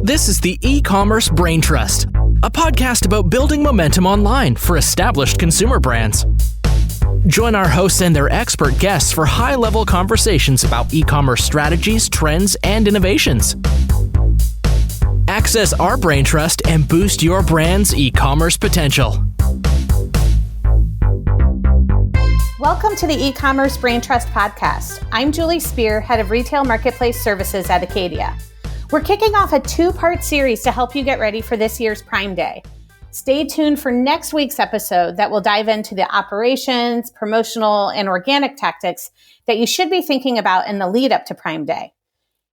This is the Ecommerce Braintrust, a podcast about building momentum online for established consumer brands. Join our hosts and their expert guests for high-level conversations about e-commerce strategies, trends, and innovations. Access our Braintrust and boost your brand's e-commerce potential. Welcome to the Ecommerce Braintrust podcast. I'm Julie Spear, Head of Retail Marketplace Services at Acadia. We're kicking off a two-part series to help you get ready for this year's Prime Day. Stay tuned for next week's episode that will dive into the operations, promotional, and organic tactics that you should be thinking about in the lead up to Prime Day.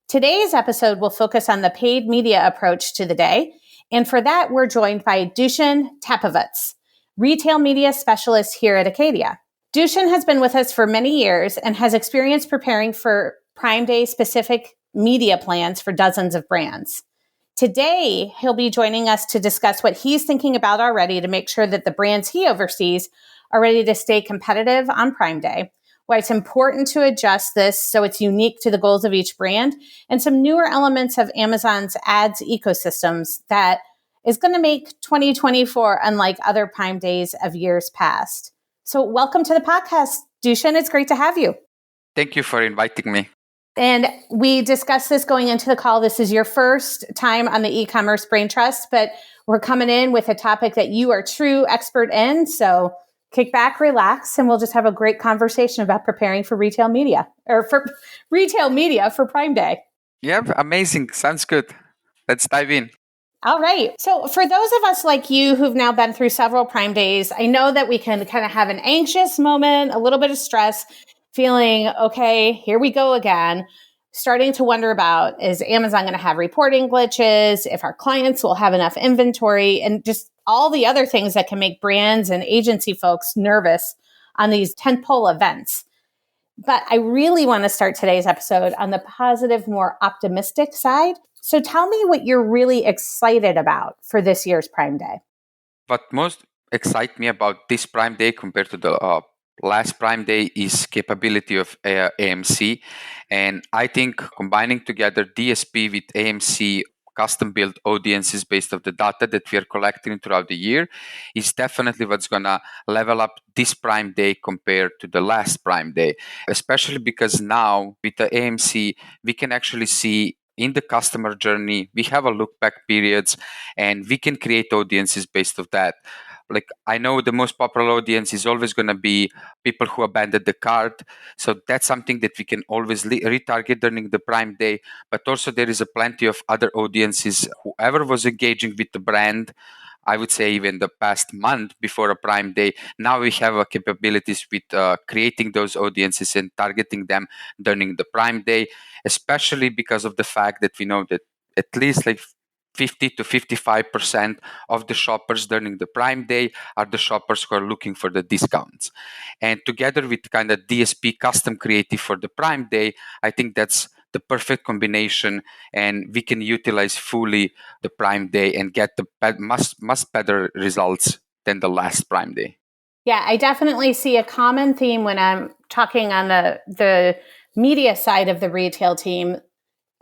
Today's episode will focus on the paid media approach to the day, and for that, we're joined by Dusan Tepavac, Retail Media Specialist here at Acadia. Dusan has been with us for many years and has experience preparing for Prime Day specific media plans for dozens of brands. Today, he'll be joining us to discuss what he's thinking about already to make sure that the brands he oversees are ready to stay competitive on Prime Day, why it's important to adjust this so it's unique to the goals of each brand, and some newer elements of Amazon's ads ecosystems that is going to make 2024 unlike other Prime Days of years past. So welcome to the podcast, Dusan. It's great to have you. Thank you for inviting me. And we discussed this going into the call. This is your first time on the Ecommerce Braintrust, but we're coming in with a topic that you are true expert in. So kick back, relax, and we'll just have a great conversation about preparing for retail media for Prime Day. Yeah, amazing. Sounds good. Let's dive in. All right. So for those of us like you who've now been through several Prime Days, I know that we can kind of have an anxious moment, a little bit of stress, feeling, okay, here we go again, starting to wonder about, is Amazon going to have reporting glitches, if our clients will have enough inventory, and just all the other things that can make brands and agency folks nervous on these tentpole events. But I really want to start today's episode on the positive, more optimistic side. So tell me what you're really excited about for this year's Prime Day. What most excites me about this Prime Day compared to the last Prime Day is capability of AMC. And I think combining together DSP with AMC custom-built audiences based on the data that we are collecting throughout the year is definitely what's going to level up this Prime Day compared to the last Prime Day, especially because now with the AMC, we can actually see in the customer journey, we have a look back periods and we can create audiences based on that. Like, I know the most popular audience is always going to be people who abandoned the cart. So that's something that we can always retarget during the Prime Day. But also there is a plenty of other audiences. Whoever was engaging with the brand, I would say even the past month before a Prime Day, now we have capabilities with creating those audiences and targeting them during the Prime Day, especially because of the fact that we know that at least like 50 to 55% of the shoppers during the Prime Day are the shoppers who are looking for the discounts. And together with kind of DSP custom creative for the Prime Day, I think that's the perfect combination, and we can utilize fully the Prime Day and get the much better results than the last Prime Day. Yeah, I definitely see a common theme when I'm talking on the media side of the retail team.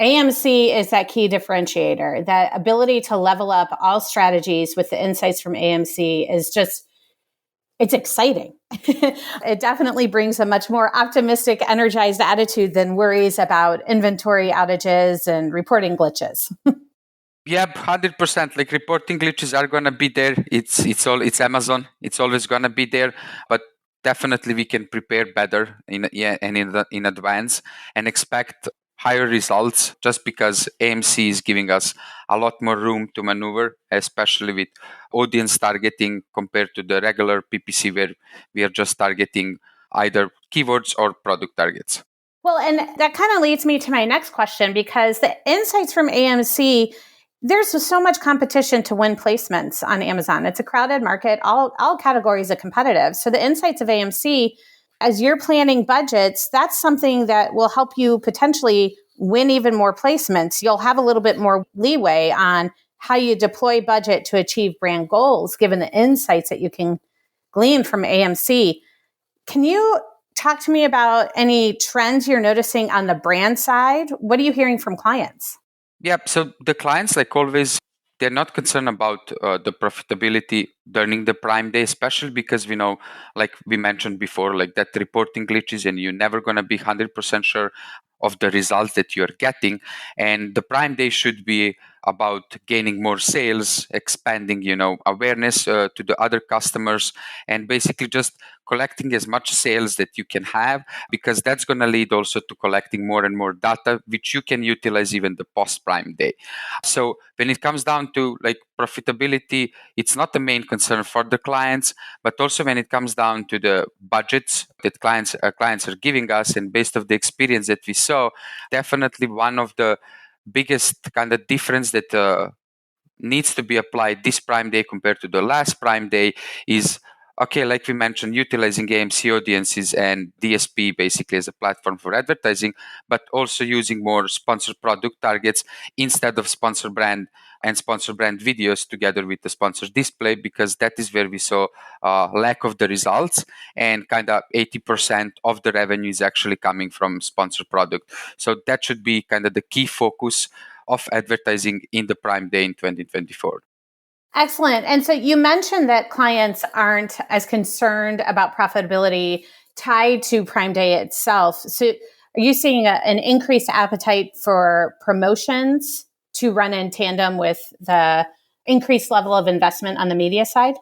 AMC is that key differentiator. That ability to level up all strategies with the insights from AMC is just, it's exciting. It definitely brings a much more optimistic, energized attitude than worries about inventory outages and reporting glitches. Yeah, 100%. Like, reporting glitches are going to be there. It's Amazon. It's always going to be there. But definitely we can prepare better in advance and expect higher results just because AMC is giving us a lot more room to maneuver, especially with audience targeting compared to the regular PPC where we are just targeting either keywords or product targets. Well, and that kind of leads me to my next question, because the insights from AMC, there's so much competition to win placements on Amazon. It's a crowded market. All categories are competitive. So the insights of AMC, as you're planning budgets, that's something that will help you potentially win even more placements. You'll have a little bit more leeway on how you deploy budget to achieve brand goals, given the insights that you can glean from AMC. Can you talk to me about any trends you're noticing on the brand side? What are you hearing from clients? Yeah, so the clients, like always, they're not concerned about the profitability during the Prime Day, especially because we know, like we mentioned before, like that reporting glitches and you're never going to be 100% sure of the results that you're getting. And the Prime Day should be about gaining more sales, expanding, awareness to the other customers, and basically just collecting as much sales that you can have, because that's going to lead also to collecting more and more data, which you can utilize even the post Prime Day. So when it comes down to like profitability, it's not the main concern for the clients, but also when it comes down to the budgets that clients are giving us, and based of the experience that we saw, definitely one of the biggest kind of difference that needs to be applied this Prime Day compared to the last Prime Day is, okay, like we mentioned, utilizing AMC audiences and DSP basically as a platform for advertising, but also using more sponsored product targets instead of sponsor brand and sponsor brand videos together with the sponsored display, because that is where we saw lack of the results, and kind of 80% of the revenue is actually coming from sponsored product. So that should be kind of the key focus of advertising in the Prime Day in 2024. Excellent. And so you mentioned that clients aren't as concerned about profitability tied to Prime Day itself. So are you seeing an increased appetite for promotions to run in tandem with the increased level of investment on the media side?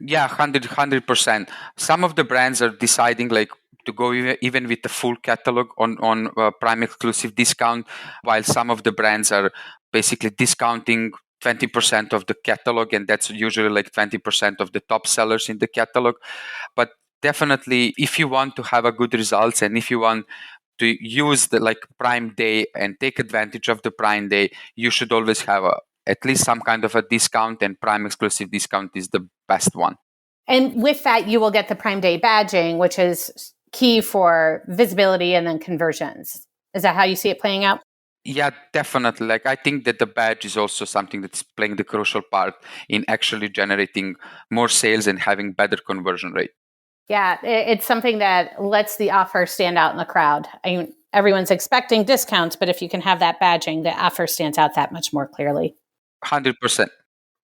Yeah, 100%. Some of the brands are deciding like to go even with the full catalog on Prime exclusive discount, while some of the brands are basically discounting 20% of the catalog, and that's usually like 20% of the top sellers in the catalog. But definitely, if you want to have a good results, and if you want to use the like Prime Day and take advantage of the Prime Day, you should always have at least some kind of a discount, and Prime exclusive discount is the best one. And with that, you will get the Prime Day badging, which is key for visibility and then conversions. Is that how you see it playing out? Yeah, definitely. Like I think that the badge is also something that's playing the crucial part in actually generating more sales and having better conversion rate. Yeah, it's something that lets the offer stand out in the crowd. I mean, everyone's expecting discounts, but if you can have that badging, the offer stands out that much more clearly. 100%.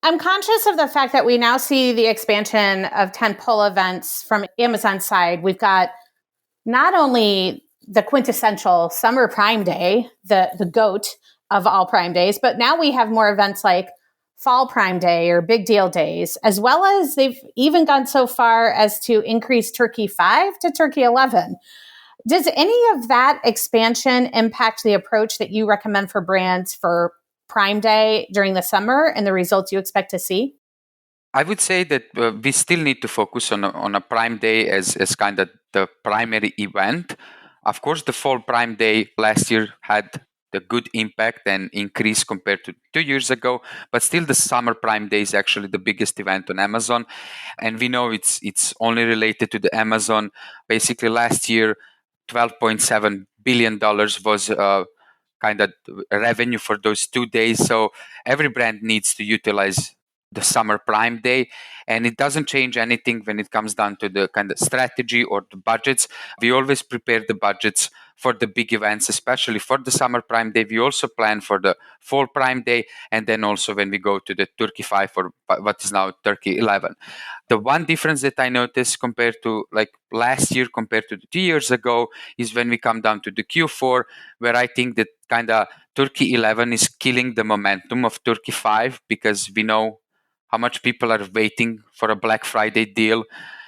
I'm conscious of the fact that we now see the expansion of tentpole events from Amazon's side. We've got not only the quintessential summer Prime Day, the GOAT of all Prime Days, but now we have more events like Fall Prime Day or Big Deal Days, as well as they've even gone so far as to increase Turkey 5 to Turkey 11. Does any of that expansion impact the approach that you recommend for brands for Prime Day during the summer and the results you expect to see? I would say that we still need to focus on a Prime Day as kind of the primary event. Of course, the Fall Prime Day last year had the good impact and increase compared to 2 years ago, but still the Summer Prime Day is actually the biggest event on Amazon, and we know it's only related to the Amazon. Basically, last year, $12.7 billion was kind of revenue for those 2 days. So every brand needs to utilize the Summer Prime Day, and it doesn't change anything when it comes down to the kind of strategy or the budgets. We always prepare the budgets for the big events, especially for the Summer Prime Day. We also plan for the Fall Prime Day, and then also when we go to the Turkey 5 or what is now Turkey 11. The one difference that I noticed compared to like last year compared to 2 years ago is when we come down to the Q4, where I think that kind of Turkey 11 is killing the momentum of Turkey 5, because we know how much people are waiting for a Black Friday deal.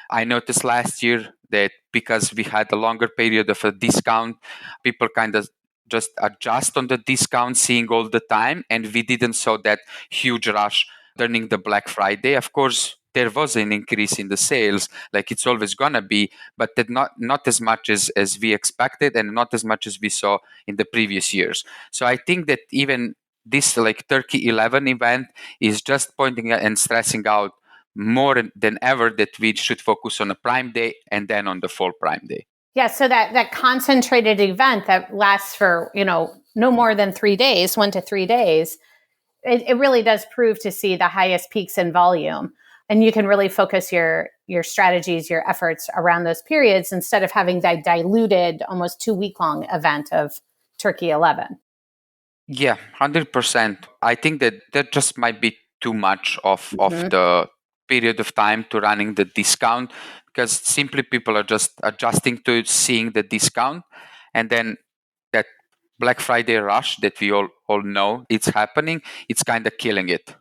I noticed last year that because we had a longer period of a discount, people kind of just adjust on the discount, seeing all the time, and we didn't saw that huge rush during the Black Friday. Of course, there was an increase in the sales, like it's always gonna be, but that not as much as we expected, and not as much as we saw in the previous years. So I think that even this like Turkey 11 event is just pointing out and stressing out more than ever that we should focus on a Prime Day and then on the Fall Prime Day. Yeah, so that concentrated event that lasts for, no more than 3 days, 1 to 3 days, it really does prove to see the highest peaks in volume. And you can really focus your strategies, your efforts around those periods instead of having that diluted, almost 2-week long event of Turkey 11. Yeah, 100%. I think that just might be too much of Mhm. the period of time to running the discount, because simply people are just adjusting to seeing the discount, and then that Black Friday rush that we all know it's happening, it's kind of killing it.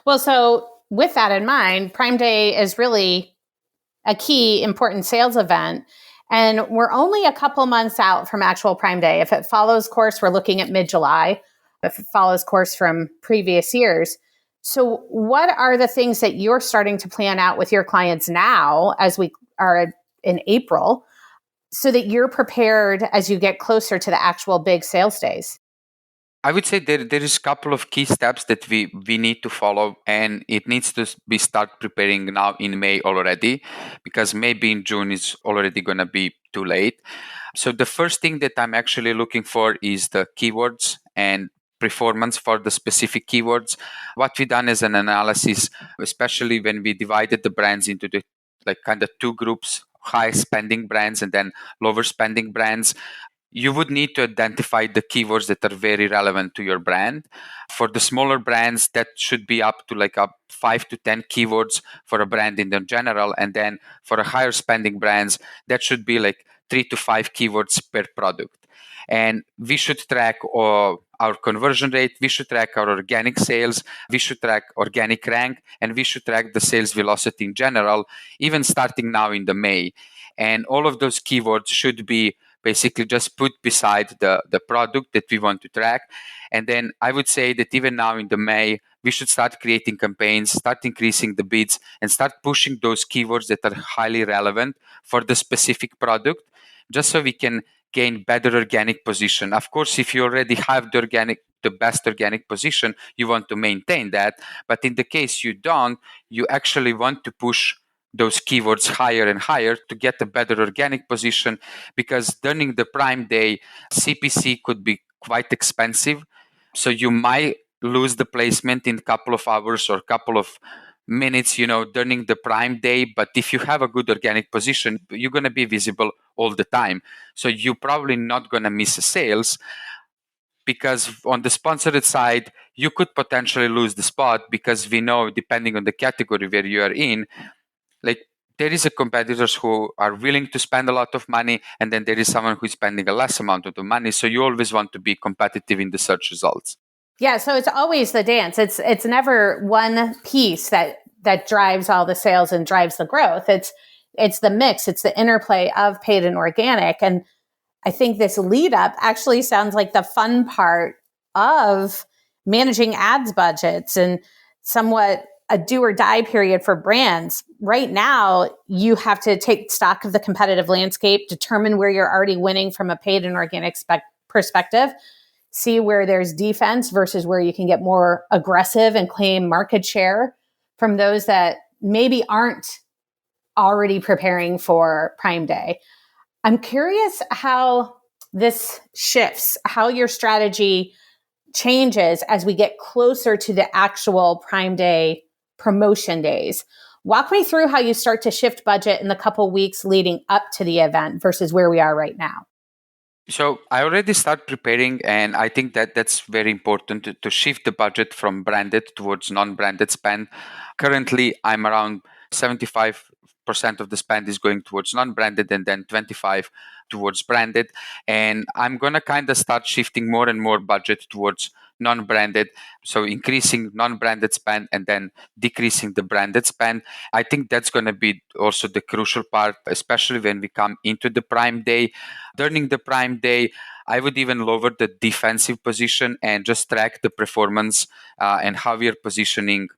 Well, so with that in mind, Prime Day is really a key important sales event. And we're only a couple months out from actual Prime Day. If it follows course, we're looking at mid July, if it follows course from previous years. So, what are the things that you're starting to plan out with your clients now as we are in April so that you're prepared as you get closer to the actual big sales days? I would say there is a couple of key steps that we need to follow, and it needs to be start preparing now in May already, because maybe in June is already going to be too late. So the first thing that I'm actually looking for is the keywords and performance for the specific keywords. What we done is an analysis, especially when we divided the brands into the like kind of two groups: high spending brands and then lower spending brands. You would need to identify the keywords that are very relevant to your brand. For the smaller brands, that should be up to like up 5 to 10 keywords for a brand in the general. And then for a higher spending brands, that should be like 3 to 5 keywords per product. And we should track our conversion rate, we should track our organic sales, we should track organic rank, and we should track the sales velocity in general, even starting now in the May. And all of those keywords should be basically just put beside the product that we want to track. And then I would say that even now in the May, we should start creating campaigns, start increasing the bids, and start pushing those keywords that are highly relevant for the specific product, just so we can gain better organic position. Of course, if you already have the best organic position, you want to maintain that. But in the case you don't, you actually want to push those keywords higher and higher to get a better organic position, because during the Prime Day, CPC could be quite expensive. So you might lose the placement in a couple of hours or a couple of minutes, during the Prime Day. But if you have a good organic position, you're going to be visible all the time. So you're probably not going to miss sales, because on the sponsored side, you could potentially lose the spot, because we know, depending on the category where you are in, like there is a competitors who are willing to spend a lot of money, and then there is someone who's spending a less amount of the money. So you always want to be competitive in the search results. Yeah, so it's always the dance. It's never one piece that drives all the sales and drives the growth. It's the mix, it's the interplay of paid and organic. And I think this lead up actually sounds like the fun part of managing ads budgets and somewhat a do or die period for brands. Right now, you have to take stock of the competitive landscape, determine where you're already winning from a paid and organic perspective, see where there's defense versus where you can get more aggressive and claim market share from those that maybe aren't already preparing for Prime Day. I'm curious how this shifts, how your strategy changes as we get closer to the actual Prime Day promotion days. Walk me through how you start to shift budget in the couple weeks leading up to the event versus where we are right now. So I already start preparing, and I think that's very important to shift the budget from branded towards non-branded spend. Currently, I'm around 75% of the spend is going towards non-branded, and then 25 towards branded. And I'm gonna kind of start shifting more and more budget towards non-branded, so increasing non-branded spend and then decreasing the branded spend. I think that's going to be also the crucial part, especially when we come into the Prime Day. During the Prime Day, I would even lower the defensive position and just track the performance and how we are positioning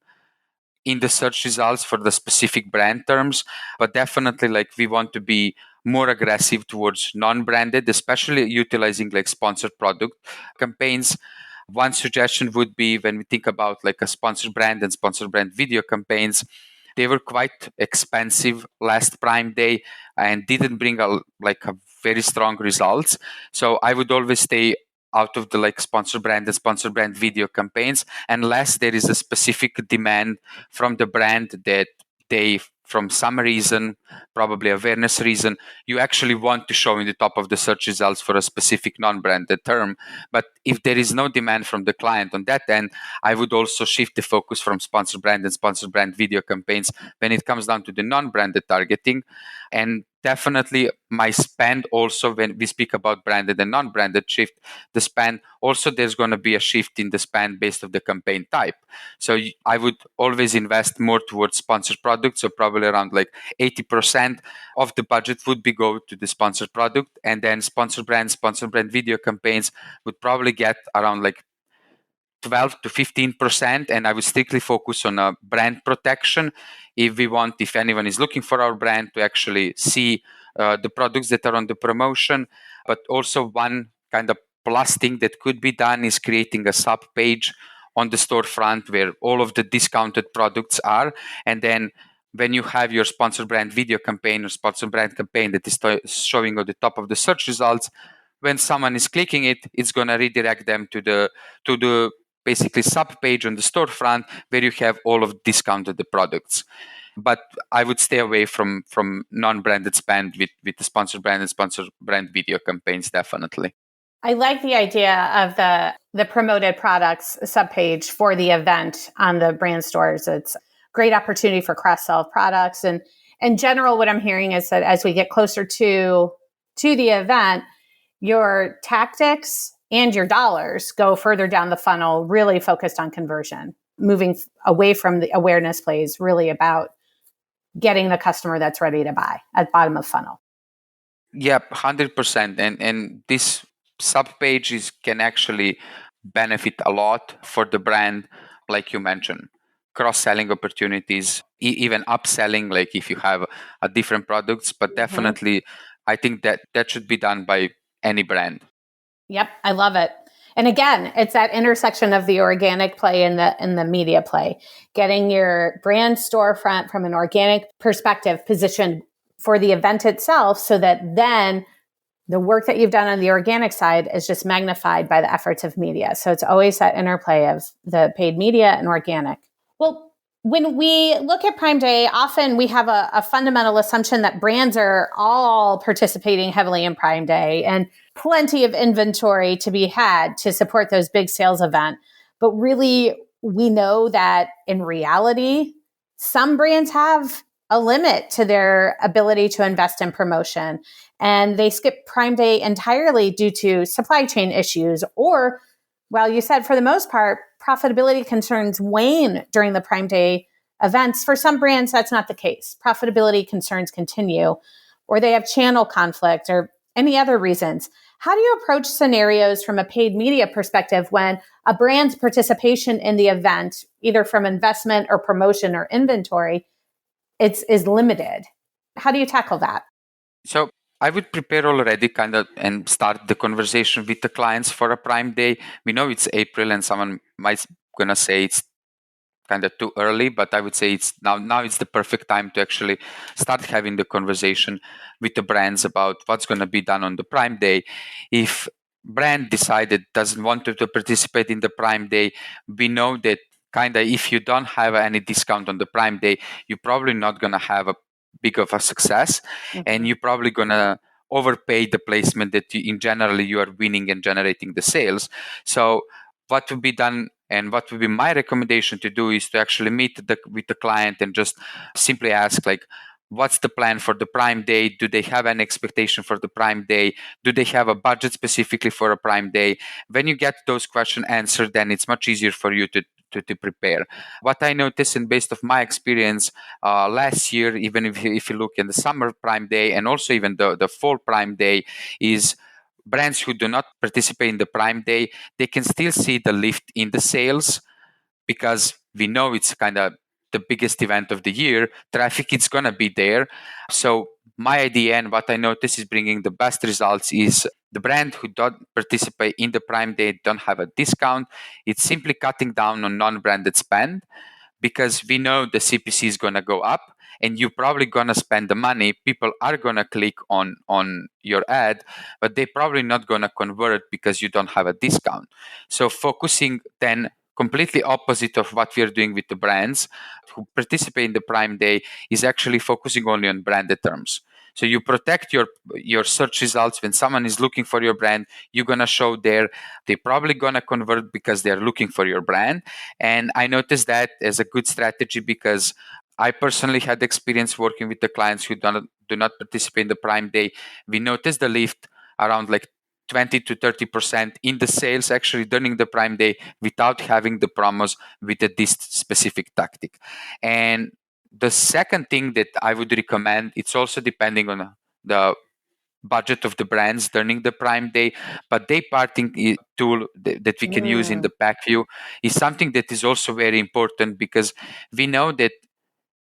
in the search results for the specific brand terms. But definitely, like, we want to be more aggressive towards non-branded, especially utilizing like sponsored product campaigns. One suggestion would be, when we think about like a sponsored brand and sponsored brand video campaigns, they were quite expensive last Prime Day and didn't bring a very strong results. So I would always stay out of the like sponsored brand and sponsored brand video campaigns unless there is a specific demand from the brand that they from some reason, probably awareness reason, you actually want to show in the top of the search results for a specific non-branded term. But if there is no demand from the client on that end, I would also shift the focus from sponsored brand and sponsored brand video campaigns when it comes down to the non-branded targeting. And definitely my spend also, when we speak about branded and non-branded shift, the spend also, there's going to be a shift in the spend based on the campaign type. So I would always invest more towards sponsored products. So probably around like 80% of the budget would be go to the sponsored product, and then sponsored brand video campaigns would probably get around like 12 to 15%, and I would strictly focus on brand protection. If anyone is looking for our brand to actually see the products that are on the promotion. But also one kind of plus thing that could be done is creating a sub page on the storefront where all of the discounted products are, and then when you have your sponsored brand video campaign or sponsored brand campaign that is showing at the top of the search results, when someone is clicking it, it's going to redirect them to the basically sub page on the storefront where you have all of discounted the products. But I would stay away from non-branded spend with the sponsored brand and sponsored brand video campaigns, definitely. I like the idea of the promoted products subpage for the event on the brand stores. It's a great opportunity for cross-sell products. And in general, what I'm hearing is that as we get closer to the event, your tactics and your dollars go further down the funnel, really focused on conversion. Moving away from the awareness plays, really about getting the customer that's ready to buy at bottom of funnel. Yeah, 100%. And this sub-pages can actually benefit a lot for the brand, like you mentioned. Cross-selling opportunities, even upselling, like if you have a different products. But definitely, I think that should be done by any brand. Yep, I love it. And again, it's that intersection of the organic play and the media play, getting your brand storefront from an organic perspective positioned for the event itself, so that then the work that you've done on the organic side is just magnified by the efforts of media. So it's always that interplay of the paid media and organic. Well, when we look at Prime Day, often we have a fundamental assumption that brands are all participating heavily in Prime Day and plenty of inventory to be had to support those big sales events. But really, we know that in reality, some brands have a limit to their ability to invest in promotion, and they skip Prime Day entirely due to supply chain issues, or, well, you said for the most part, profitability concerns wane during the Prime Day events. For some brands, that's not the case. Profitability concerns continue, or they have channel conflict or any other reasons. How do you approach scenarios from a paid media perspective when a brand's participation in the event, either from investment or promotion or inventory, is limited? How do you tackle that? So I would prepare already kind of and start the conversation with the clients for a Prime Day. We know it's April and someone might gonna say it's kind of too early, but I would say it's now it's the perfect time to actually start having the conversation with the brands about what's going to be done on the Prime Day. If brand decided doesn't want to participate in the Prime Day, we know that kind of if you don't have any discount on the Prime Day, you're probably not going to have a big of a success, and you're probably going to overpay the placement that in general you are winning and generating the sales. So what would be done and what would be my recommendation to do is to actually meet with the client and just simply ask, like, what's the plan for the Prime Day? Do they have an expectation for the Prime Day? Do they have a budget specifically for a Prime Day? When you get those questions answered, then it's much easier for you to prepare. What I noticed, and based of my experience last year, even if you look in the summer Prime Day and also even the fall Prime Day, is brands who do not participate in the Prime Day, they can still see the lift in the sales because we know it's kind of the biggest event of the year. Traffic is going to be there. So my idea and what I notice is bringing the best results is the brand who don't participate in the Prime Day don't have a discount. It's simply cutting down on non-branded spend because we know the CPC is going to go up and you're probably going to spend the money. People are going to click on your ad, but they're probably not going to convert because you don't have a discount. So focusing then completely opposite of what we are doing with the brands who participate in the Prime Day, is actually focusing only on branded terms. So you protect your search results. When someone is looking for your brand, you're going to show there. They're probably going to convert because they're looking for your brand. And I noticed that as a good strategy because I personally had experience working with the clients who do not participate in the Prime Day. We noticed the lift around like 20 to 30% in the sales actually during the Prime Day without having the promos with this specific tactic. And the second thing that I would recommend, it's also depending on the budget of the brands during the Prime Day, but day parting tool that we can use in the pack view is something that is also very important because we know that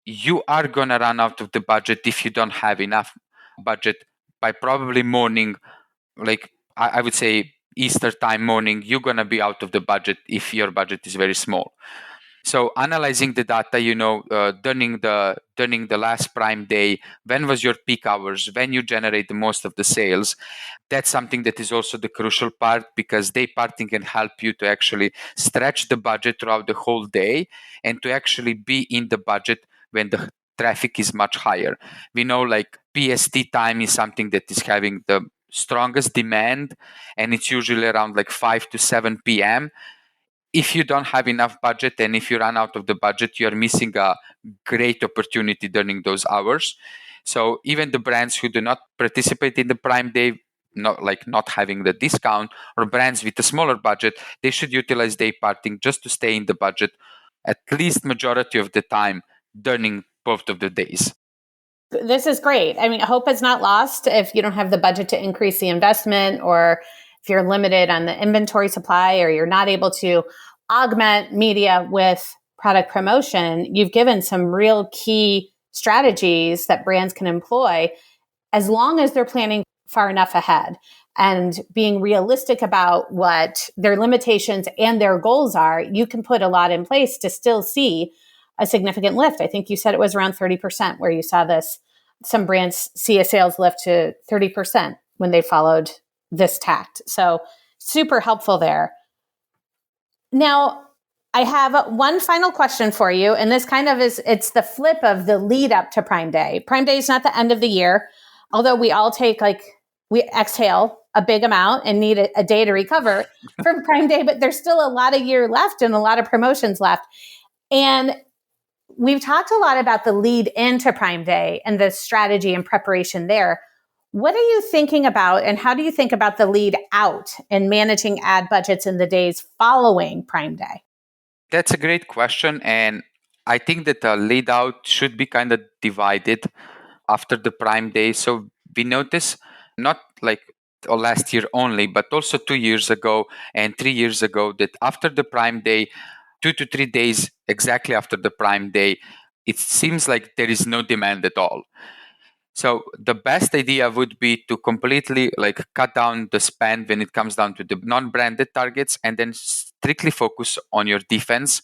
you are going to run out of the budget if you don't have enough budget by probably morning, like I would say Easter time morning, you're going to be out of the budget if your budget is very small. So analyzing the data, during the last Prime Day, when was your peak hours, when you generate the most of the sales, that's something that is also the crucial part because day parting can help you to actually stretch the budget throughout the whole day and to actually be in the budget when the traffic is much higher. We know like PST time is something that is having the strongest demand and it's usually around like 5 to 7 p.m. If you don't have enough budget and if you run out of the budget, you're missing a great opportunity during those hours. So even the brands who do not participate in the Prime Day, not having the discount, or brands with a smaller budget, they should utilize day parting just to stay in the budget at least majority of the time during both of the days. This is great. I mean, hope is not lost if you don't have the budget to increase the investment, or if you're limited on the inventory supply, or you're not able to augment media with product promotion. You've given some real key strategies that brands can employ as long as they're planning far enough ahead and being realistic about what their limitations and their goals are. You can put a lot in place to still see a significant lift. I think you said it was around 30% where you saw this. Some brands see a sales lift to 30% when they followed this tact. So super helpful there. Now, I have one final question for you. And this kind of it's the flip of the lead up to Prime Day. Prime Day is not the end of the year, although we all we exhale a big amount and need a day to recover from Prime Day, but there's still a lot of year left and a lot of promotions left. And we've talked a lot about the lead into Prime Day and the strategy and preparation there. What are you thinking about, and how do you think about the lead out and managing ad budgets in the days following Prime Day? That's a great question. And I think that the lead out should be kind of divided after the Prime Day. So we notice not like last year only, but also 2 years ago and 3 years ago that after the Prime Day, 2 to 3 days exactly after the Prime Day, it seems like there is no demand at all. So the best idea would be to completely cut down the spend when it comes down to the non-branded targets and then strictly focus on your defense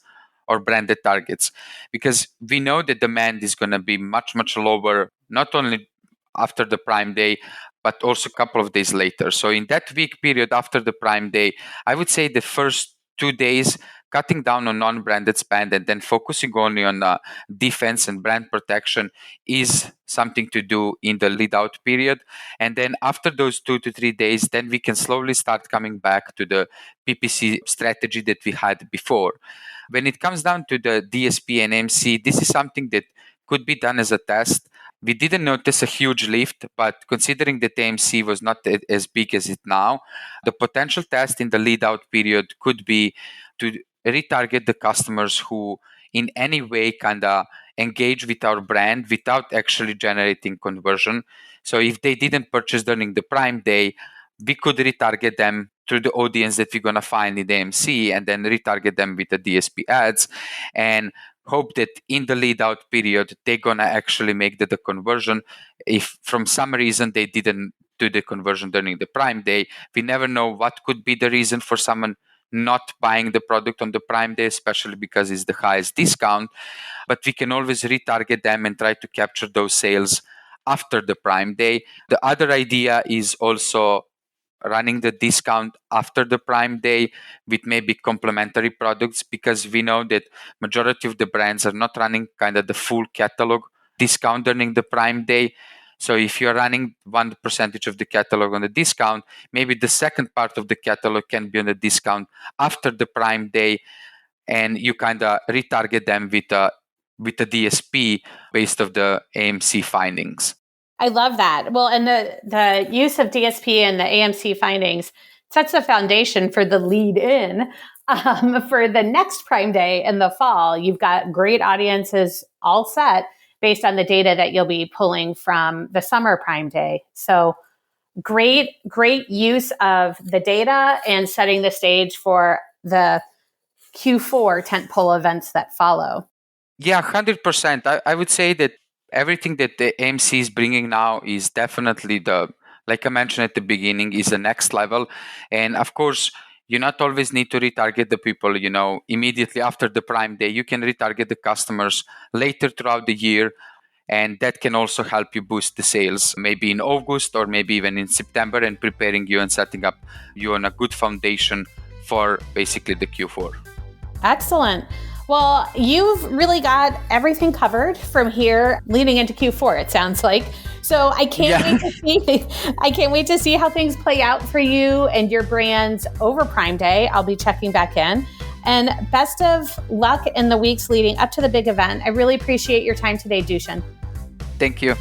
or branded targets, because we know that demand is going to be much, much lower, not only after the Prime Day, but also a couple of days later. So in that week period after the Prime Day, I would say the first 2 days, cutting down on non-branded spend and then focusing only on defense and brand protection is something to do in the lead out period. And then after those 2 to 3 days, then we can slowly start coming back to the PPC strategy that we had before. When it comes down to the DSP and AMC, this is something that could be done as a test. We didn't notice a huge lift, but considering that AMC was not as big as it now, the potential test in the lead out period could be to retarget the customers who in any way kind of engage with our brand without actually generating conversion. So if they didn't purchase during the Prime Day, we could retarget them through the audience that we're going to find in the AMC and then retarget them with the DSP ads and hope that in the lead out period, they're going to actually make the conversion. If from some reason they didn't do the conversion during the Prime Day, we never know what could be the reason for someone not buying the product on the Prime Day, especially because it's the highest discount. But we can always retarget them and try to capture those sales after the Prime Day. The other idea is also running the discount after the Prime Day with maybe complementary products, because we know that majority of the brands are not running kind of the full catalog discount during the Prime Day. So if you're running 1% of the catalog on the discount, maybe the second part of the catalog can be on a discount after the Prime Day, and you kind of retarget them with a DSP based of the AMC findings. I love that. Well, and the use of DSP and the AMC findings sets the foundation for the lead in for the next Prime Day in the fall. You've got great audiences all set based on the data that you'll be pulling from the summer Prime Day. So great use of the data and setting the stage for the Q4 tentpole events that follow. Yeah, 100%. I would say that everything that the AMC is bringing now is definitely like I mentioned at the beginning, is the next level. And of course, you not always need to retarget the people, immediately after the Prime Day. You can retarget the customers later throughout the year. And that can also help you boost the sales, maybe in August or maybe even in September, and preparing you and setting up you on a good foundation for basically the Q4. Excellent. Well, you've really got everything covered from here leading into Q4, it sounds like. So I can't wait to see how things play out for you and your brands over Prime Day. I'll be checking back in. And best of luck in the weeks leading up to the big event. I really appreciate your time today, Dusan. Thank you.